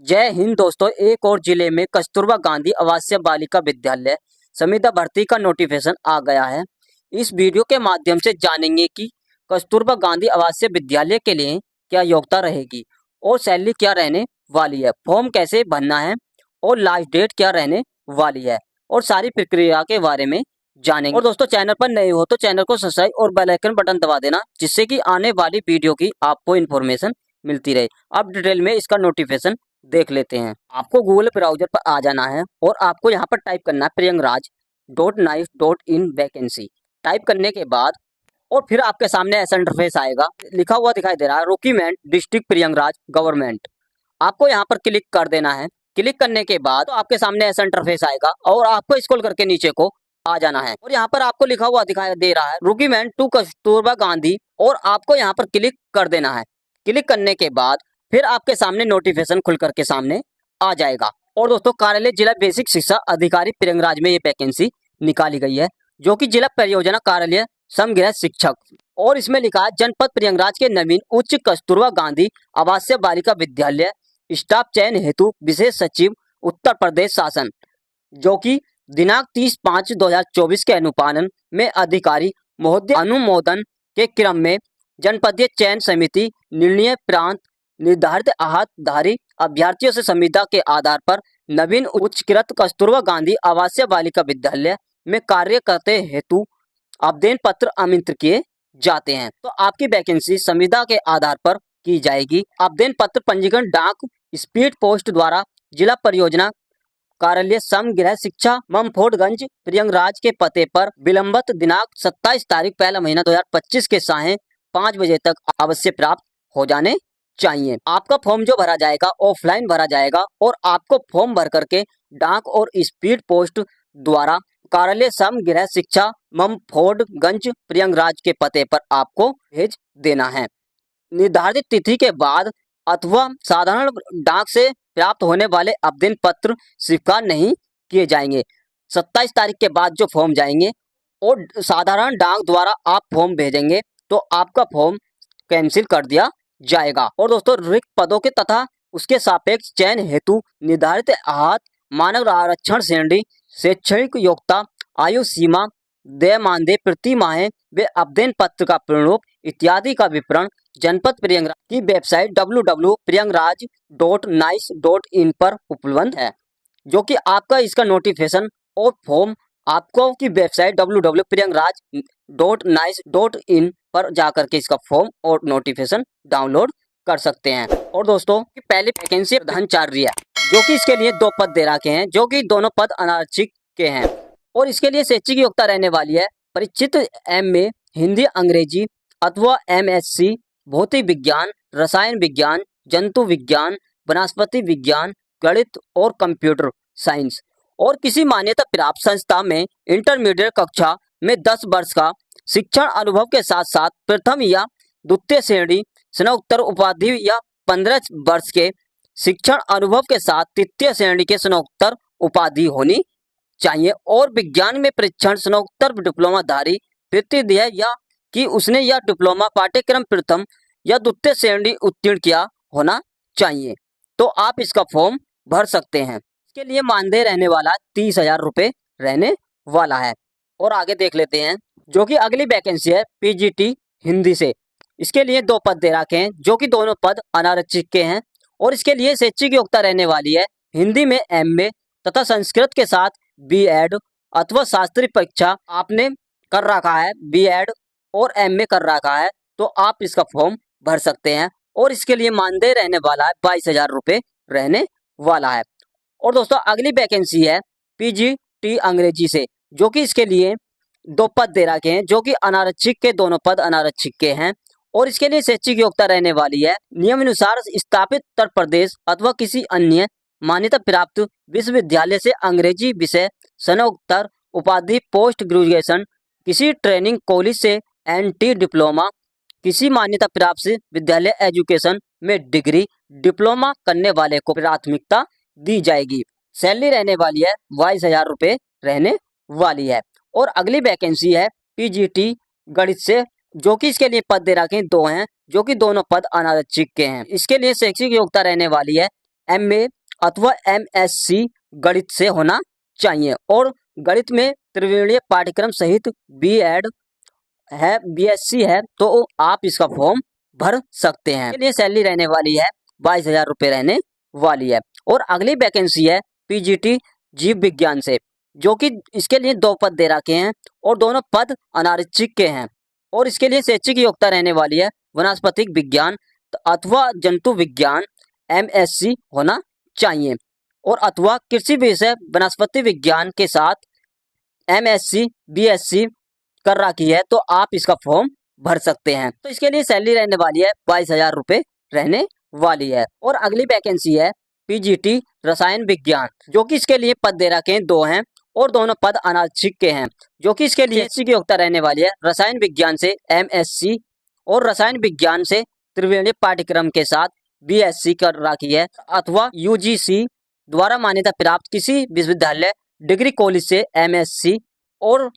जय हिंद दोस्तों। एक और जिले में कस्तूरबा गांधी आवासीय बालिका विद्यालय संविदा भर्ती का नोटिफिकेशन आ गया है। इस वीडियो के माध्यम से जानेंगे कि कस्तूरबा गांधी आवासीय विद्यालय के लिए क्या योग्यता रहेगी और सैलरी क्या रहने वाली है, फॉर्म कैसे भरना है और लास्ट डेट क्या रहने वाली है और सारी प्रक्रिया के बारे में जानेंगे। और दोस्तों, चैनल पर नए हो तो चैनल को सब्सक्राइब और बेल आइकन बटन दबा देना, जिससे कि आने वाली वीडियो की आपको इन्फॉर्मेशन मिलती रहे। अब डिटेल में इसका नोटिफिकेशन देख लेते हैं। आपको गूगल ब्राउजर पर आ जाना है और आपको यहाँ पर टाइप करना है priyangraj.nice.in वैकेंसी। टाइप करने के बाद और फिर आपके सामने ऐसा इंटरफेस आएगा, लिखा हुआ दिखाई दे रहा है रिक्वायरमेंट डिस्ट्रिक्ट प्रियंगराज गवर्नमेंट। आपको यहाँ पर क्लिक कर देना है। क्लिक करने के बाद तो आपके सामने ऐसा इंटरफेस आएगा और आपको स्क्रॉल करके नीचे को आ जाना है और यहाँ पर आपको लिखा हुआ दिखाई दे रहा है रिक्वायरमेंट टू कस्तूरबा गांधी और आपको यहाँ पर क्लिक कर देना है। क्लिक करने के बाद फिर आपके सामने नोटिफिकेशन खुल करके सामने आ जाएगा। और दोस्तों, कार्यालय जिला बेसिक शिक्षा अधिकारी प्रियंगराज में ये वैकेंसी निकाली गई है, जो कि जिला परियोजना कार्यालय समग्र शिक्षक, और इसमें लिखा है जनपद प्रियंगराज के नवीन उच्च कस्तूरबा गांधी आवासीय बालिका विद्यालय स्टाफ चयन हेतु विशेष सचिव उत्तर प्रदेश शासन, जो कि दिनांक 30/5/2024 के अनुपालन में अधिकारी महोदय अनुमोदन के क्रम में जनपदीय चयन समिति निर्णय प्रांत निर्धारित आहतधारी अभ्यर्थियों से संविदा के आधार पर नवीन उच्चकृत कस्तूरबा गांधी आवासीय बालिका विद्यालय में कार्य करते हेतु आवेदन पत्र आमंत्रित किए जाते हैं। तो आपकी वैकेंसी संविदा के आधार पर की जाएगी। आवेदन पत्र पंजीकरण डाक स्पीड पोस्ट द्वारा जिला परियोजना कार्यालय समग्र शिक्षा ममफोर्डगंज प्रियंगराज के पते पर विलंबित दिनांक 27 तारीख 1 महीना 2025 के सायं 5 बजे तक अवश्य प्राप्त हो जाने चाहिए। आपका फॉर्म जो भरा जाएगा ऑफलाइन भरा जाएगा और आपको फॉर्म भर करके डाक और स्पीड पोस्ट द्वारा कार्यालय समग्र शिक्षा ममफोर्डगंज प्रियंगराज के पते पर आपको भेज देना है। निर्धारित तिथि के बाद अथवा साधारण डाक से प्राप्त होने वाले आवेदन पत्र स्वीकार नहीं किए जाएंगे। 27 तारीख के बाद जो फॉर्म जाएंगे और साधारण डाक द्वारा आप फॉर्म भेजेंगे तो आपका फॉर्म कैंसिल कर दिया जाएगा। और दोस्तों, रिक्त पदों के तथा उसके सापेक्ष चयन हेतु निर्धारित आहत मानव आरक्षण श्रेणी, शैक्षणिक योग्यता, आयु सीमा, देय मानदेय प्रति माह व आवेदन पत्र का प्रारूप इत्यादि का विवरण जनपद प्रियंगराज की वेबसाइट www.priyangraj.nice.in पर उपलब्ध है, जो कि आपका इसका नोटिफिकेशन और फॉर्म आपको की वेबसाइट www.priyangraj.nice.in पर जाकर के इसका फॉर्म और नोटिफिकेशन डाउनलोड कर सकते हैं। और दोस्तों, पहली वैकेंसी ब्रह्मचार्य है, जो कि इसके लिए 2 पद दे रखे हैं, जो कि दोनों पद अनारक्षित के हैं और इसके लिए शैक्षिक योग्यता रहने वाली है परिचित MA हिंदी अंग्रेजी अथवा MSc भौतिक विज्ञान, रसायन विज्ञान, जंतु विज्ञान, वनस्पति विज्ञान, गणित और कंप्यूटर साइंस और किसी मान्यता प्राप्त संस्था में इंटरमीडिएट कक्षा में 10 वर्ष का शिक्षण अनुभव के साथ साथ प्रथम या द्वितीय श्रेणी स्नातकोत्तर उपाधि या 15 वर्ष के शिक्षण अनुभव के साथ तृतीय श्रेणी के स्नातकोत्तर उपाधि होनी चाहिए और विज्ञान में परीक्षण स्नातकोत्तर डिप्लोमा धारी तृतीय या कि उसने यह डिप्लोमा पाठ्यक्रम प्रथम या द्वितीय श्रेणी उत्तीर्ण किया होना चाहिए। तो आप इसका फॉर्म भर सकते हैं। इसके लिए मानदेय रहने वाला 30,000 रुपये रहने वाला है। और आगे देख लेते हैं, जो कि अगली वैकेंसी है PGT हिंदी से। इसके लिए 2 पद दे रखे हैं, जो कि दोनों पद अनारक्षित के हैं और इसके लिए शैक्षिक योग्यता रहने वाली है हिंदी में MA तथा संस्कृत के साथ B.Ed अथवा शास्त्रीय परीक्षा आपने कर रखा है, B.Ed और MA कर रखा है, तो आप इसका फॉर्म भर सकते हैं और इसके लिए मानदेय रहने वाला है 22,000 रुपये रहने वाला है। और दोस्तों, अगली वैकेंसी है PGT अंग्रेजी से, जो कि इसके लिए 2 पद दे रखे हैं, जो कि अनारक्षित के दोनों पद अनारक्षित के हैं और इसके लिए शैक्षिक योग्यता रहने वाली है नियमानुसार स्थापित उत्तर प्रदेश अथवा किसी अन्य मान्यता प्राप्त विश्वविद्यालय से अंग्रेजी विषय स्नातकोत्तर उपाधि पोस्ट ग्रेजुएशन, किसी ट्रेनिंग कॉलेज से NT डिप्लोमा, किसी मान्यता प्राप्त विद्यालय एजुकेशन में डिग्री डिप्लोमा करने वाले को प्राथमिकता दी जाएगी। सैलरी रहने वाली है 22,000 रुपये रहने वाली है। और अगली वैकेंसी है PGT गणित से, जो कि इसके लिए पद दे रखे हैं 2 हैं, जो कि दोनों पद अनारक्षित के हैं। इसके लिए शैक्षिक योग्यता रहने वाली है MA अथवा MSc गणित से होना चाहिए और गणित में त्रिविमीय पाठ्यक्रम सहित B.Ed है, BSc है, तो आप इसका फॉर्म भर सकते हैं। इसके लिए सैलरी रहने वाली है 22,000 रुपये रहने वाली है। और अगली वैकेंसी है PGT जीव विज्ञान से, जो कि इसके लिए 2 पद दे रखे हैं और दोनों पद अनारक्षित के हैं। और इसके लिए शैक्षिक योग्यता रहने वाली है वनस्पतिक विज्ञान अथवा जंतु विज्ञान MSc होना चाहिए और अथवा कृषि विषय वनस्पति विज्ञान के साथ MSc BSc कर रखी है, तो आप इसका फॉर्म भर सकते हैं। तो इसके लिए सैलरी रहने वाली है 22,000 रुपये रहने वाली है। और अगली वैकेंसी है PGT रसायन विज्ञान, जो कि इसके लिए पद दे रखे हैं 2 हैं और दोनों पद अनारक्षित के हैं, जो कि इसके लिए शैक्षिक योग्यता रहने वाली है रसायन विज्ञान से MSc और रसायन विज्ञान से त्रिविमीय पाठ्यक्रम के साथ BSc कर रखी है अथवा UGC द्वारा मान्यता प्राप्त किसी विश्वविद्यालय डिग्री कॉलेज से MSc और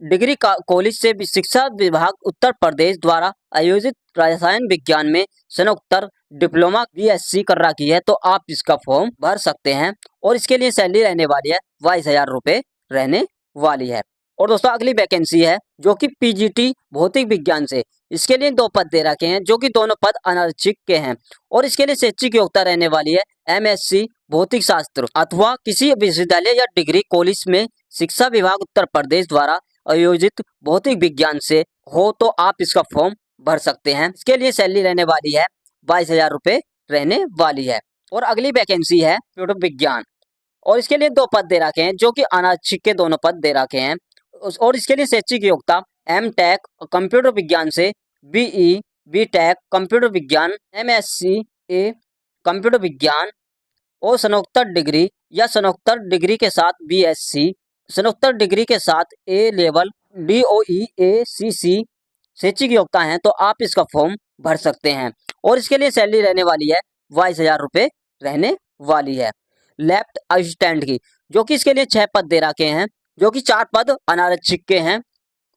डिग्री कॉलेज से शिक्षा विभाग उत्तर प्रदेश द्वारा आयोजित रसायन विज्ञान में स्नातकोत्तर डिप्लोमा BSc कर रखी है, तो आप इसका फॉर्म भर सकते हैं और इसके लिए सैलरी रहने वाली है 22,000 रुपये रहने वाली है। और दोस्तों अगली वैकेंसी है जो कि PGT भौतिक विज्ञान से, इसके लिए 2 पद दे रखे हैं, जो कि दोनों पद अनारक्षित के हैं और इसके लिए शैक्षिक योग्यता रहने वाली है MSc भौतिक शास्त्र अथवा किसी विश्वविद्यालय या डिग्री कॉलेज में शिक्षा विभाग उत्तर प्रदेश द्वारा आयोजित भौतिक विज्ञान से हो, तो आप इसका फॉर्म भर सकते हैं। इसके लिए सैलरी रहने वाली है 22,000 रुपये रहने वाली है। और अगली वैकेंसी है कंप्यूटर विज्ञान और इसके लिए 2 पद दे रखे हैं, जो कि अनारक्षित के दोनों पद दे रखे हैं और इसके लिए शैक्षिक योग्यता MTech कंप्यूटर विज्ञान से BE BTech कंप्यूटर विज्ञान MSc A कंप्यूटर विज्ञान और स्नातकोत्तर डिग्री या स्नातकोत्तर डिग्री के साथ BSc, स्नातकोत्तर डिग्री के साथ A लेवल DOE ACC शैक्षिक योग्यता है, तो आप इसका फॉर्म भर सकते हैं और इसके लिए सैलरी रहने वाली है 22,000 रुपये रहने वाली है। लेफ्ट असिस्टेंट की, जो कि इसके लिए 6 पद दे रखे हैं, जो कि 4 पद अनारक्षित के हैं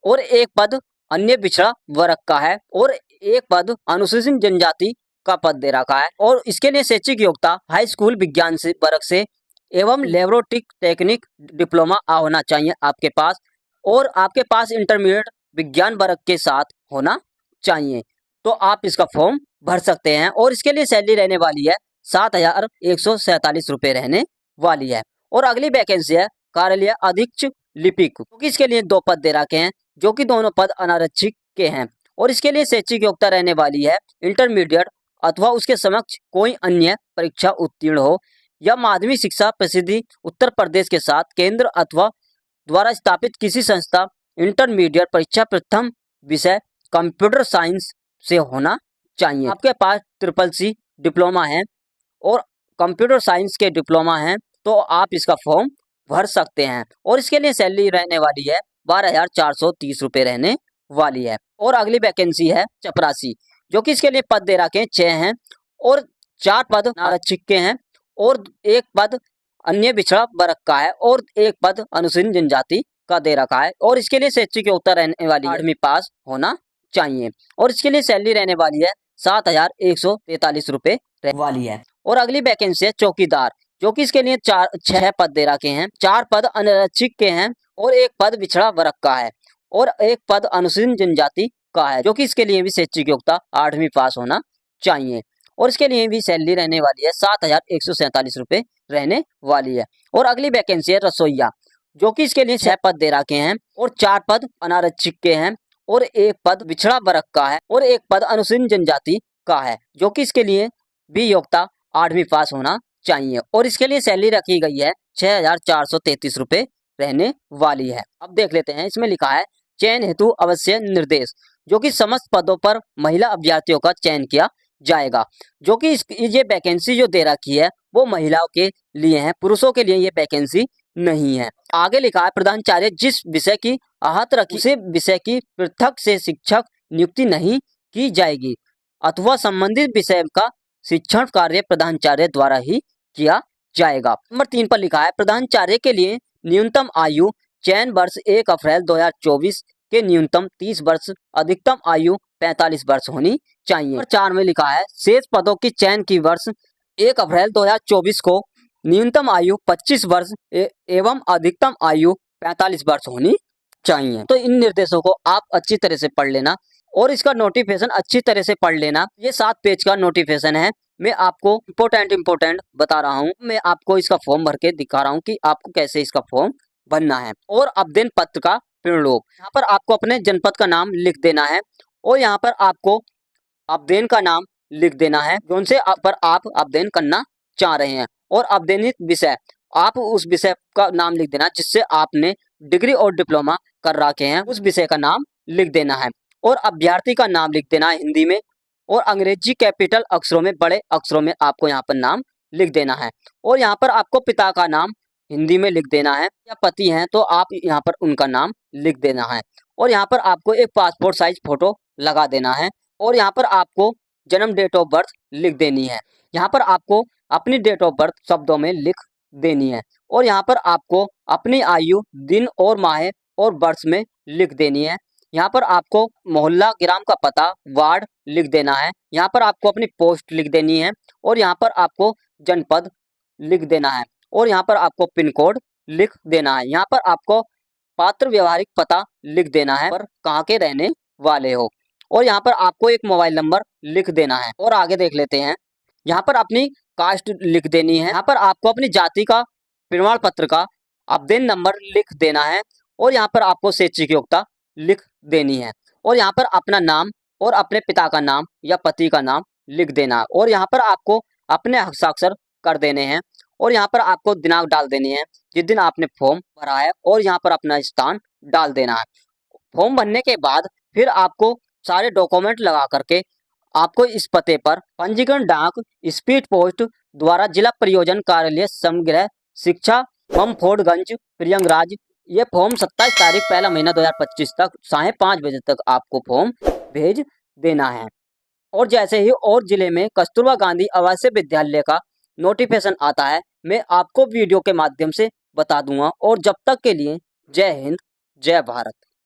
और 1 पद अन्य पिछड़ा वर्ग का है और 1 पद अनुसूचित जनजाति का पद दे रखा है। और इसके लिए शैक्षिक योग्यता हाई स्कूल विज्ञान से वर्ग से एवं लेबोरेटरी टेक्निक डिप्लोमा होना चाहिए आपके पास और आपके पास इंटरमीडिएट विज्ञान वर्ग के साथ होना चाहिए, तो आप इसका फॉर्म भर सकते हैं और इसके लिए सैलरी रहने वाली है 7,147 रुपये रहने वाली है। और अगली वैकेंसी है कार्यालय अधीक्षक लिपिक, क्योंकि इसके लिए 2 पद दे रखे हैं, जो कि दोनों पद अनारक्षित के हैं और इसके लिए शैक्षिक योग्यता रहने वाली है इंटरमीडिएट अथवा उसके समक्ष कोई अन्य परीक्षा उत्तीर्ण हो या माध्यमिक शिक्षा प्रसिद्धि उत्तर प्रदेश के साथ केंद्र अथवा द्वारा स्थापित किसी संस्था इंटरमीडिएट परीक्षा प्रथम विषय कंप्यूटर साइंस से होना चाहिए। आपके पास CCC डिप्लोमा है और कंप्यूटर साइंस के डिप्लोमा है, तो आप इसका फॉर्म भर सकते हैं और इसके लिए सैलरी रहने वाली है 12,430 रुपये रहने वाली है। और अगली वैकेंसी है चपरासी, जो कि इसके लिए पद दे रखे हैं 6 हैं और 4 पद आरक्षित के हैं और 1 पद अन्य पिछड़ा वर्ग का है और 1 पद अनुसूचित जनजाति का दे रखा है और इसके लिए शैक्षिक योग्यता रहने वाली है 8वीं पास होना चाहिए और इसके लिए सैलरी रहने वाली है 7,143 रुपये रहने वाली है। और अगली वैकेंसी है चौकीदार, जो कि इसके लिए 6 पद दे रखे हैं, 4 पद अनारक्षित के हैं और 1 पद पिछड़ा वर्ग का है और 1 पद अनुसूचित जनजाति का है, जो कि इसके लिए भी शैक्षिक योग्यता 8वीं पास होना चाहिए और इसके लिए भी सैलरी रहने वाली है 7,147 रुपये रहने वाली है। और अगली वैकेंसी है रसोईया, जो कि इसके लिए 6 पद दे रखे हैं और 4 पद अनारक्षित के हैं और 1 पद पिछड़ा वर्ग का है और 1 पद अनुसूचित जनजाति का है, जो कि इसके लिए भी योग्यता 8वीं पास होना चाहिए और इसके लिए सैलरी रखी गई है 6,433 रुपये रहने वाली है। अब देख लेते हैं, इसमें लिखा है चयन हेतु अवश्य निर्देश, जो कि समस्त पदों पर महिला अभ्यर्थियों का चयन किया जाएगा, जो कि ये वैकेंसी जो दे रखी है वो महिलाओं के लिए है, पुरुषों के लिए ये वैकेंसी नहीं है। आगे लिखा है प्रधानाचार्य जिस विषय की आहत रखी उसे विषय की पृथक से शिक्षक नियुक्ति नहीं की जाएगी अथवा संबंधित विषय का शिक्षण कार्य प्रधानाचार्य द्वारा ही किया जाएगा। नंबर 3 पर लिखा है प्रधानाचार्य के लिए न्यूनतम आयु चयन वर्ष 1 अप्रैल 2024 के न्यूनतम 30 वर्ष, अधिकतम आयु 45 वर्ष होनी चाहिए। और 4 में लिखा है शेष पदों की चयन की वर्ष 1 अप्रैल 2024 को न्यूनतम आयु 25 वर्ष एवं अधिकतम आयु 45 वर्ष होनी चाहिए। तो इन निर्देशों को आप अच्छी तरह से पढ़ लेना और इसका नोटिफिकेशन अच्छी तरह से पढ़ लेना। ये 7 पेज का नोटिफिकेशन है। मैं आपको इम्पोर्टेंट बता रहा हूँ। मैं आपको इसका फॉर्म भर के दिखा रहा हूँ कि आपको कैसे इसका फॉर्म भरना है। और आवेदन पत्र का प्रारूप, यहाँ पर आपको अपने जनपद का नाम लिख देना है और यहाँ पर आपको आवेदन का नाम लिख देना है कौन से पर आप आवेदन करना चाह रहे हैं और आवेदनित विषय, आप उस विषय का नाम लिख देना जिससे आपने डिग्री और डिप्लोमा कर रखे हैं, उस विषय का नाम लिख देना है। और अभ्यर्थी का नाम लिख देना है हिंदी में और अंग्रेजी कैपिटल अक्षरों में, बड़े अक्षरों में आपको यहाँ पर नाम लिख देना है। और यहाँ पर आपको पिता का नाम हिंदी में लिख देना है, या पति हैं तो आप यहाँ पर उनका नाम लिख देना है। और यहाँ पर आपको एक पासपोर्ट साइज फोटो लगा देना है और यहाँ पर आपको जन्म डेट ऑफ बर्थ लिख देनी है। यहाँ पर आपको अपनी डेट ऑफ बर्थ शब्दों में लिख देनी है और यहाँ पर आपको अपनी आयु दिन और माह और वर्ष में लिख देनी है। यहाँ पर आपको मोहल्ला, ग्राम का पता, वार्ड लिख देना है। यहाँ पर आपको अपनी पोस्ट लिख देनी है और यहाँ पर आपको जनपद लिख देना है और यहाँ पर आपको पिन कोड लिख देना है। यहाँ पर आपको पात्र व्यवहारिक पता लिख देना है पर कहाँ के रहने वाले हो और यहाँ पर आपको एक मोबाइल नंबर लिख देना है। और आगे देख लेते हैं। यहाँ पर अपनी कास्ट लिख देनी है। यहाँ पर आपको अपनी जाति का प्रमाण पत्र का आवेदन नंबर लिख देना है और यहाँ पर आपको शैक्षिक योग्यता लिख देनी है और यहाँ पर अपना नाम और अपने पिता का नाम या पति का नाम लिख देना है और यहाँ पर आपको अपने हस्ताक्षर कर देने हैं और यहाँ पर आपको दिनांक डाल देनी है जिस दिन आपने फॉर्म भरा है और यहाँ पर अपना स्थान डाल देना है। फॉर्म भरने के बाद फिर आपको सारे डॉक्यूमेंट लगा करके आपको इस पते पर पंजीकरण डाक स्पीड पोस्ट द्वारा जिला परियोजना कार्यालय समग्र शिक्षा ममफोर्डगंज प्रयागराज, ये फॉर्म 27 तारीख 1 महीना 2025 तक 5:30 बजे तक आपको फॉर्म भेज देना है। और जैसे ही और जिले में कस्तूरबा गांधी आवासीय विद्यालय का नोटिफिकेशन आता है मैं आपको वीडियो के माध्यम से बता दूंगा। और जब तक के लिए जय हिंद, जय भारत।